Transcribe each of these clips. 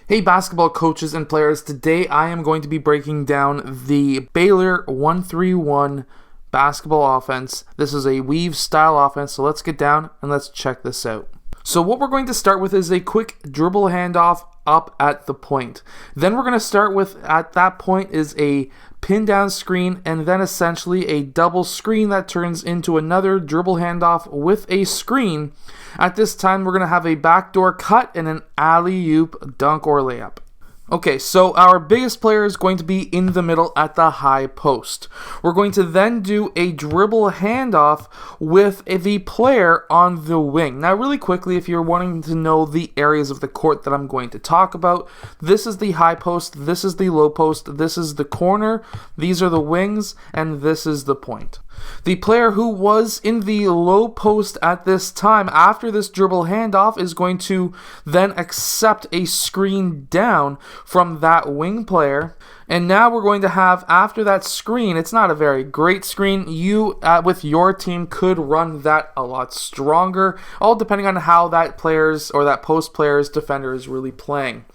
Hey basketball coaches and players, today I am going to be breaking down the Baylor 1-3-1 basketball offense. This is a weave style offense, so let's get down and let's check this out. So what we're going to start with is a quick dribble handoff up at the point. Then we're going to start with, at that point, is a pin down screen and then essentially a double screen that turns into another dribble handoff with a screen. At this time, we're going to have a backdoor cut and an alley-oop dunk or layup. Okay, so our biggest player is going to be in the middle at the high post. We're going to then do a dribble handoff with the player on the wing. Now, really quickly, if you're wanting to know the areas of the court that I'm going to talk about, this is the high post, this is the low post, this is the corner, these are the wings, and this is the point. The player who was in the low post at this time, after this dribble handoff, is going to then accept a screen down from that wing player. And now we're going to have, after that screen, it's not a very great screen. You, with your team, could run that a lot stronger, all depending on how that player's or that post player's defender is really playing.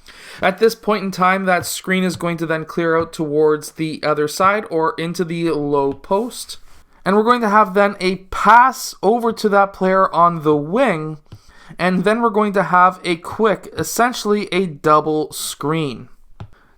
At this point in time, that screen is going to then clear out towards the other side or into the low post. And we're going to have then a pass over to that player on the wing. And then we're going to have a quick, essentially a double screen.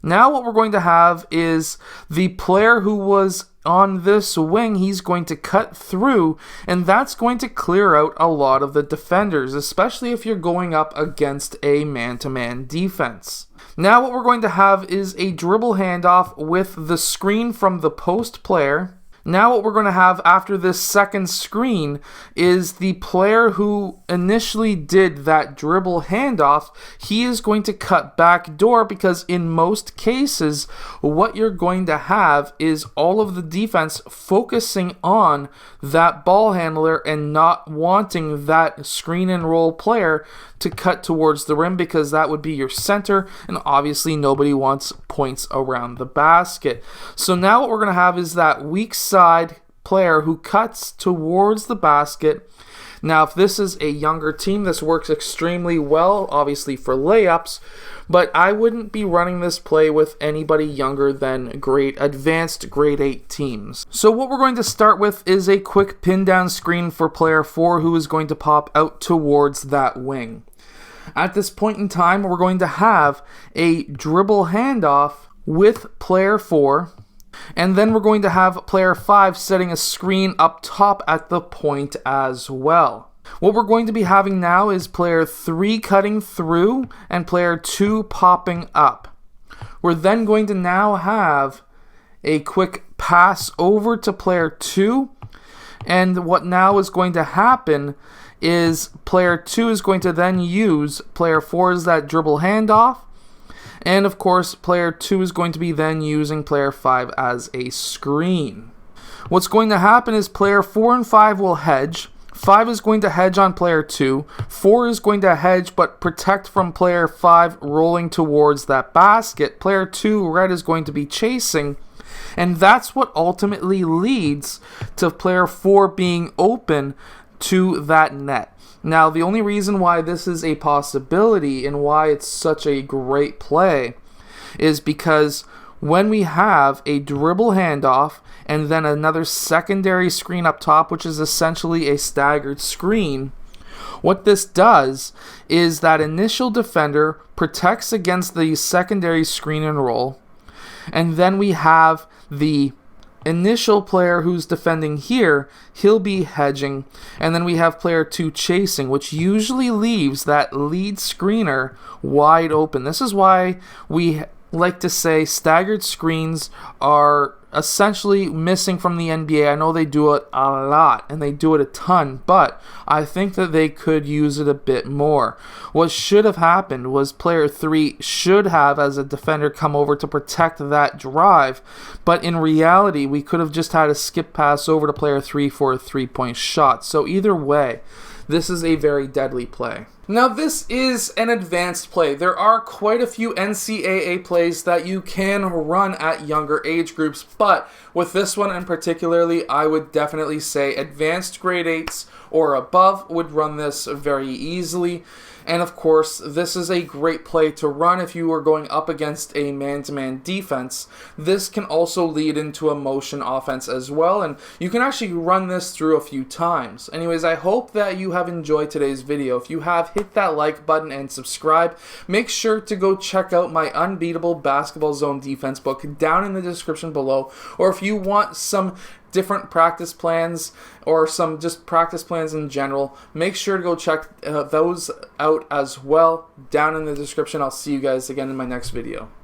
Now what we're going to have is the player who was on this wing, he's going to cut through, and that's going to clear out a lot of the defenders, especially if you're going up against a man-to-man defense. Now what we're going to have is a dribble handoff with the screen from the post player. Now what we're going to have after this second screen is the player who initially did that dribble handoff. He is going to cut back door because in most cases what you're going to have is all of the defense focusing on that ball handler and not wanting that screen and roll player to cut towards the rim because that would be your center, and obviously nobody wants points around the basket. So now what we're going to have is that weak side player who cuts towards the basket. Now if this is a younger team, this works extremely well, obviously for layups, but I wouldn't be running this play with anybody younger than advanced grade 8 teams. So what we're going to start with is a quick pin down screen for player 4 who is going to pop out towards that wing. At this point in time, we're going to have a dribble handoff with player 4, and then we're going to have player 5 setting a screen up top at the point as well. What we're going to be having now is player 3 cutting through and player 2 popping up. We're then going to now have a quick pass over to player 2, and what now is going to happen is player 2 is going to then use player 4's that dribble handoff, and of course player 2 is going to be then using player 5 as a screen. What's going to happen is player 4 and 5 will hedge. 5 is going to hedge on player 2. 4 is going to hedge but protect from player 5 rolling towards that basket. Player 2, red, is going to be chasing. And that's what ultimately leads to player 4 being open to that net. Now, the only reason why this is a possibility and why it's such a great play is because when we have a dribble handoff and then another secondary screen up top, which is essentially a staggered screen, what this does is that initial defender protects against the secondary screen and roll, and then we have the initial player who's defending here, he'll be hedging, and then we have player 2 chasing, which usually leaves that lead screener wide open. This is why we like to say staggered screens are essentially missing from the NBA. I know they do it a lot and they do it a ton, but I think that they could use it a bit more. What should have happened was player 3 should have, as a defender, come over to protect that drive, but in reality we could have just had a skip pass over to player 3 for a 3-point shot. So either way, this is a very deadly play. Now this is an advanced play. There are quite a few NCAA plays that you can run at younger age groups, but with this one in particularly, I would definitely say advanced grade 8s or above would run this very easily. And of course, this is a great play to run if you are going up against a man-to-man defense. This can also lead into a motion offense as well, and you can actually run this through a few times. Anyways, I hope that you have enjoyed today's video. If you have, hit that like button and subscribe. Make sure to go check out my Unbeatable Basketball Zone Defense book down in the description below, or if you want some different practice plans or some just practice plans in general, make sure to go check those out as well down in the description. I'll see you guys again in my next video.